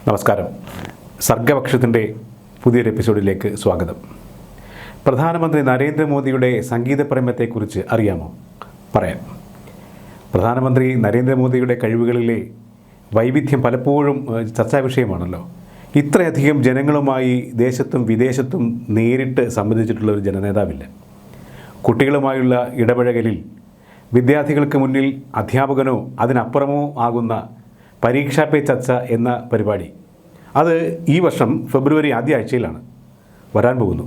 നമസ്കാരം. സർഗപക്ഷത്തിൻ്റെ പുതിയൊരു എപ്പിസോഡിലേക്ക് സ്വാഗതം. പ്രധാനമന്ത്രി നരേന്ദ്രമോദിയുടെ സംഗീതപ്രേമത്തെക്കുറിച്ച് അറിയാമോ? പറയാം. പ്രധാനമന്ത്രി നരേന്ദ്രമോദിയുടെ കഴിവുകളിലെ വൈവിധ്യം പലപ്പോഴും ചർച്ചാ വിഷയമാണല്ലോ. ഇത്രയധികം ജനങ്ങളുമായി ദേശത്തും വിദേശത്തും നേരിട്ട് സംബന്ധിച്ചിട്ടുള്ള ഒരു ജനനേതാവില്ല. കുട്ടികളുമായുള്ള ഇടപഴകലിൽ വിദ്യാർത്ഥികൾക്ക് മുന്നിൽ അധ്യാപകനോ അതിനപ്പുറമോ ആകുന്ന പരീക്ഷാ പേ ചർച്ച എന്ന പരിപാടി, അത് ഈ വർഷം ഫെബ്രുവരി ആദ്യ ആഴ്ചയിലാണ് വരാൻ പോകുന്നു.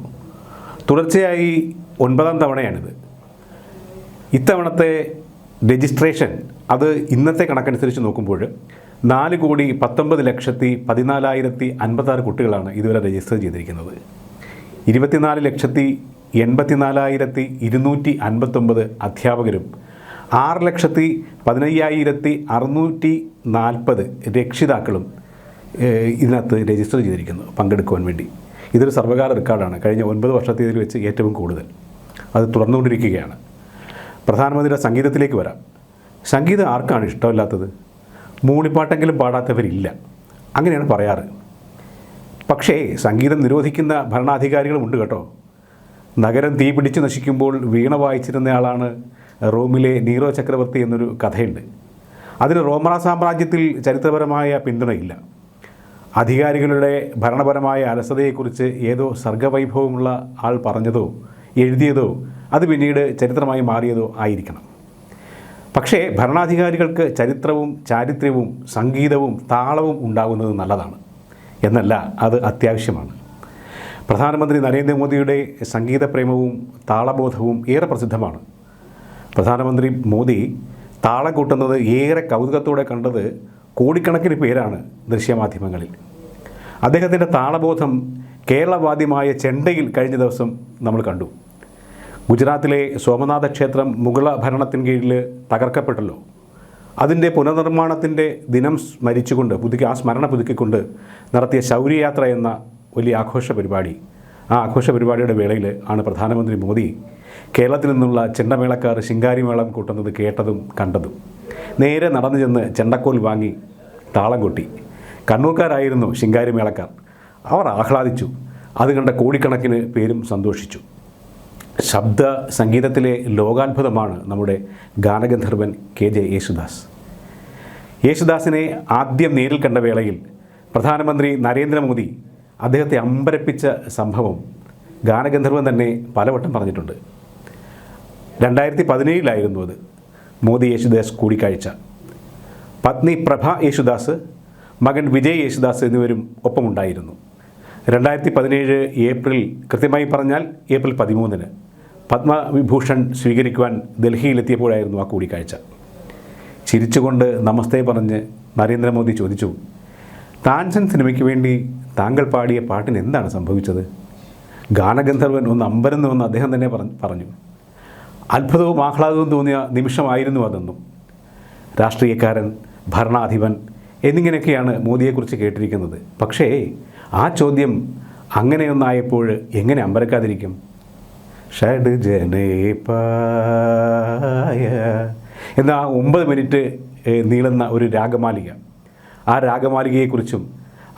തുടർച്ചയായി 9ാം തവണയാണിത്. ഇത്തവണത്തെ രജിസ്ട്രേഷൻ അത് ഇന്നത്തെ കണക്കനുസരിച്ച് നോക്കുമ്പോൾ 4,19,14,056 കുട്ടികളാണ് ഇതുവരെ രജിസ്റ്റർ ചെയ്തിരിക്കുന്നത്. 24,84,259 അധ്യാപകരും 6,15,640 രക്ഷിതാക്കളും ഇതിനകത്ത് രജിസ്റ്റർ ചെയ്തിരിക്കുന്നു പങ്കെടുക്കുവാൻ വേണ്ടി. ഇതൊരു സർവ്വകാല റെക്കോർഡാണ്. കഴിഞ്ഞ 9 വർഷത്തേതിൽ വെച്ച് ഏറ്റവും കൂടുതൽ. അത് തുടർന്നുകൊണ്ടിരിക്കുകയാണ്. പ്രധാനമന്ത്രിയുടെ സംഗീതത്തിലേക്ക് വരാം. സംഗീതം ആർക്കാണ് ഇഷ്ടമില്ലാത്തത്? മൂളിപ്പാട്ടെങ്കിലും പാടാത്തവരില്ല, അങ്ങനെയാണ് പറയാറ്. പക്ഷേ സംഗീതം നിരോധിക്കുന്ന ഭരണാധികാരികളുമുണ്ട് കേട്ടോ. നഗരം തീ പിടിച്ച് നശിക്കുമ്പോൾ വീണ വായിച്ചിരുന്നയാളാണ് റോമിലെ നീറോ ചക്രവർത്തി എന്നൊരു കഥയുണ്ട്. അതിന് റോമ സാമ്രാജ്യത്തിൽ ചരിത്രപരമായ പിന്തുണയില്ല. അധികാരികളുടെ ഭരണപരമായ അലസതയെക്കുറിച്ച് ഏതോ സർഗവൈഭവമുള്ള ആൾ പറഞ്ഞതോ എഴുതിയതോ അത് പിന്നീട് ചരിത്രമായി മാറിയതോ ആയിരിക്കണം. പക്ഷേ ഭരണാധികാരികൾക്ക് ചരിത്രവും ചാരിത്ര്യവും സംഗീതവും താളവും ഉണ്ടാകുന്നത് നല്ലതാണ് എന്നല്ല, അത് അത്യാവശ്യമാണ്. പ്രധാനമന്ത്രി നരേന്ദ്രമോദിയുടെ സംഗീതപ്രേമവും താളബോധവും ഏറെ പ്രസിദ്ധമാണ്. പ്രധാനമന്ത്രി മോദി താളം കൂട്ടുന്നത് ഏറെ കൗതുകത്തോടെ കണ്ടത് കോടിക്കണക്കിന് പേരാണ് ദൃശ്യമാധ്യമങ്ങളിൽ. അദ്ദേഹത്തിൻ്റെ താളബോധം കേരളവാദ്യമായ ചെണ്ടയിൽ കഴിഞ്ഞ ദിവസം നമ്മൾ കണ്ടു. ഗുജറാത്തിലെ സോമനാഥ ക്ഷേത്രം മുഗള ഭരണത്തിന് കീഴിൽ തകർക്കപ്പെട്ടല്ലോ. അതിൻ്റെ പുനർനിർമ്മാണത്തിൻ്റെ ദിനം സ്മരിച്ചുകൊണ്ട് ആ സ്മരണ പുതുക്കിക്കൊണ്ട് നടത്തിയ ശൗര്യയാത്ര എന്ന വലിയ ആഘോഷ പരിപാടി, ആ ആഘോഷ പരിപാടിയുടെ വേളയിൽ ആണ് പ്രധാനമന്ത്രി മോദി കേരളത്തിൽ നിന്നുള്ള ചെണ്ടമേളക്കാർ ശിങ്കാരിമേളം കൂട്ടുന്നത് കേട്ടതും കണ്ടതും. നേരെ നടന്നു ചെന്ന് ചെണ്ടക്കോൽ വാങ്ങി താളം കൊട്ടി. കണ്ണൂർക്കാരായിരുന്നു ശിങ്കാരിമേളക്കാർ. അവർ ആഹ്ലാദിച്ചു. അത് കണ്ട കോടിക്കണക്കിന് പേരും സന്തോഷിച്ചു. ശബ്ദ സംഗീതത്തിലെ ലോകാത്ഭുതമാണ് നമ്മുടെ ഗാനഗന്ധർവൻ KJ യേശുദാസ്. യേശുദാസിനെ ആദ്യം നേരിൽ കണ്ട വേളയിൽ പ്രധാനമന്ത്രി നരേന്ദ്രമോദി അദ്ദേഹത്തെ അമ്പരപ്പിച്ച സംഭവം ഗാനഗന്ധർവൻ തന്നെ പലവട്ടം പറഞ്ഞിട്ടുണ്ട്. 2017 അത്. മോദി യേശുദാസ് കൂടിക്കാഴ്ച. പത്നി പ്രഭ യേശുദാസ്, മകൻ വിജയ് യേശുദാസ് എന്നിവരും ഒപ്പമുണ്ടായിരുന്നു. 2017 ഏപ്രിൽ, കൃത്യമായി പറഞ്ഞാൽ ഏപ്രിൽ 13 പത്മവിഭൂഷൺ സ്വീകരിക്കുവാൻ ഡൽഹിയിലെത്തിയപ്പോഴായിരുന്നു ആ കൂടിക്കാഴ്ച. ചിരിച്ചുകൊണ്ട് നമസ്തേ പറഞ്ഞ് നരേന്ദ്രമോദി ചോദിച്ചു, താൻസൻ സിനിമയ്ക്ക് വേണ്ടി താങ്കൾ പാടിയ പാട്ടിന് എന്താണ് സംഭവിച്ചത്? ഗാനഗന്ധർവൻ ഒന്ന് അമ്പരന്നുവെന്ന് അദ്ദേഹം തന്നെ പറഞ്ഞു. അത്ഭുതവും ആഹ്ലാദവും തോന്നിയ നിമിഷമായിരുന്നു അതെന്നും. രാഷ്ട്രീയക്കാരൻ, ഭരണാധിപൻ എന്നിങ്ങനെയൊക്കെയാണ് മോദിയെക്കുറിച്ച് കേട്ടിരിക്കുന്നത്. പക്ഷേ ആ ചോദ്യം അങ്ങനെയൊന്നായപ്പോൾ എങ്ങനെ അമ്പരക്കാതിരിക്കും? ഷഡ് ജനേപായ എന്ന 9 മിനിറ്റ് നീളുന്ന ഒരു രാഗമാലിക, ആ രാഗമാലികയെക്കുറിച്ചും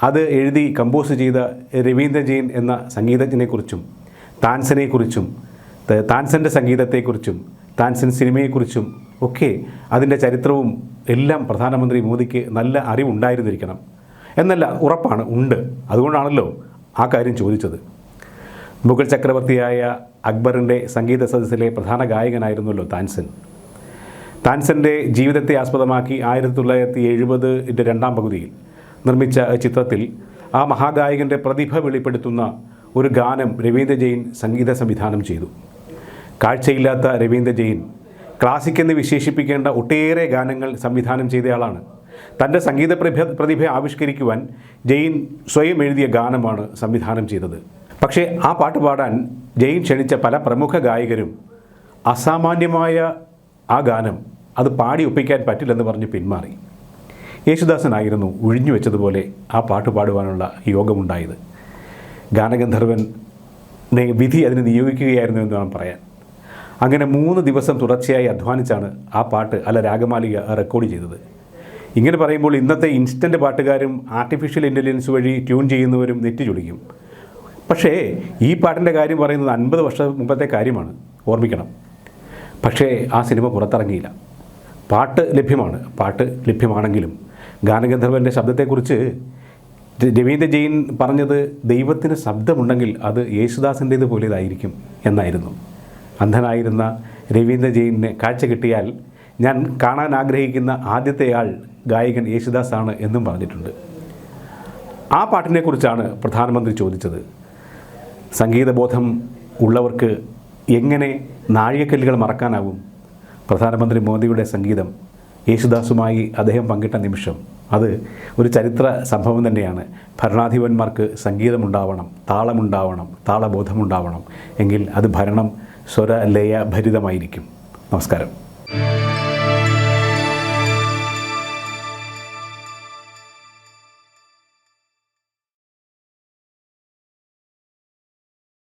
അത് എഴുതി കമ്പോസ് ചെയ്ത രവീന്ദ്ര ജെയിൻ എന്ന സംഗീതജ്ഞനെക്കുറിച്ചും താൻസനെക്കുറിച്ചും താൻസൻ്റെ സംഗീതത്തെക്കുറിച്ചും താൻസൻ സിനിമയെക്കുറിച്ചും ഒക്കെ അതിൻ്റെ ചരിത്രവും എല്ലാം പ്രധാനമന്ത്രി മോദിക്ക് നല്ല അറിവുണ്ടായിരുന്നിരിക്കണം എന്നല്ല, ഉറപ്പാണ്, ഉണ്ട്. അതുകൊണ്ടാണല്ലോ ആ കാര്യം ചോദിച്ചത്. മുഗൾ ചക്രവർത്തിയായ അക്ബറിൻ്റെ സംഗീത സദസ്സിലെ പ്രധാന ഗായകനായിരുന്നല്ലോ താൻസൻ. താൻസൻ്റെ ജീവിതത്തെ ആസ്പദമാക്കി 1970 രണ്ടാം പകുതിയിൽ നിർമ്മിച്ച ചിത്രത്തിൽ ആ മഹാഗായകൻ്റെ പ്രതിഭ വെളിപ്പെടുത്തുന്ന ഒരു ഗാനം രവീന്ദ്ര ജെയിൻ സംഗീത സംവിധാനം ചെയ്തു. കാഴ്ചയില്ലാത്ത രവീന്ദ്ര ജെയിൻ ക്ലാസിക് എന്ന് വിശേഷിപ്പിക്കേണ്ട ഒട്ടേറെ ഗാനങ്ങൾ സംവിധാനം ചെയ്തയാളാണ്. തൻ്റെ സംഗീത പ്രതിഭ ആവിഷ്കരിക്കുവാൻ ജെയിൻ സ്വയം എഴുതിയ ഗാനമാണ് സംവിധാനം ചെയ്തത്. പക്ഷേ ആ പാട്ട് പാടാൻ ജെയിൻ ക്ഷണിച്ച പല പ്രമുഖ ഗായകരും അസാമാന്യമായ ആ ഗാനം അത് പാടി ഒപ്പിക്കാൻ പറ്റില്ലെന്ന് പറഞ്ഞ് പിന്മാറി. യേശുദാസനായിരുന്നു ഒഴിഞ്ഞു വെച്ചതുപോലെ ആ പാട്ട് പാടുവാനുള്ള യോഗമുണ്ടായത്. ഗാനഗന്ധർവൻ വിധി അതിന് നിയോഗിക്കുകയായിരുന്നു എന്ന് വേണം പറയാൻ. അങ്ങനെ 3 ദിവസം തുടർച്ചയായി അധ്വാനിച്ചാണ് ആ പാട്ട് രാഗമാലിക റെക്കോർഡ് ചെയ്തത്. ഇങ്ങനെ പറയുമ്പോൾ ഇന്നത്തെ ഇൻസ്റ്റൻറ്റ് പാട്ടുകാരും ആർട്ടിഫിഷ്യൽ ഇൻ്റലിജൻസ് വഴി ട്യൂൺ ചെയ്യുന്നവരും നെറ്റി ചുളിക്കും. പക്ഷേ ഈ പാട്ടിൻ്റെ കാര്യം പറയുന്നത് 50 വർഷം മുമ്പത്തെ കാര്യമാണ്, ഓർമ്മിക്കണം. പക്ഷേ ആ സിനിമ പുറത്തിറങ്ങിയില്ല. പാട്ട് ലഭ്യമാണെങ്കിലും ഗാനഗന്ധർവൻ്റെ ശബ്ദത്തെക്കുറിച്ച് രവീന്ദ്ര ജെയിൻ പറഞ്ഞത് ദൈവത്തിന് ശബ്ദമുണ്ടെങ്കിൽ അത് യേശുദാസിൻ്റേത് പോലെതായിരിക്കും എന്നായിരുന്നു. അന്ധനായിരുന്ന രവീന്ദ്ര ജെയിനിന് കാഴ്ച കിട്ടിയാൽ ഞാൻ കാണാൻ ആഗ്രഹിക്കുന്ന ആദ്യത്തെയാൾ ഗായകൻ യേശുദാസാണ് എന്നും പറഞ്ഞിട്ടുണ്ട്. ആ പാട്ടിനെക്കുറിച്ചാണ് പ്രധാനമന്ത്രി ചോദിച്ചത്. സംഗീതബോധം ഉള്ളവർക്ക് എങ്ങനെ നാഴികക്കല്ലുകൾ മറക്കാനാവും? പ്രധാനമന്ത്രി മോദിയുടെ സംഗീതം യേശുദാസുമായി അദ്ദേഹം പങ്കിട്ട നിമിഷം അത് ഒരു ചരിത്ര സംഭവം തന്നെയാണ്. ഭരണാധിപന്മാർക്ക് സംഗീതമുണ്ടാവണം, താളമുണ്ടാവണം, താളബോധമുണ്ടാവണം. എങ്കിൽ അത് ഭരണം സ്വരലയ ഭരിതമായിരിക്കും. നമസ്കാരം.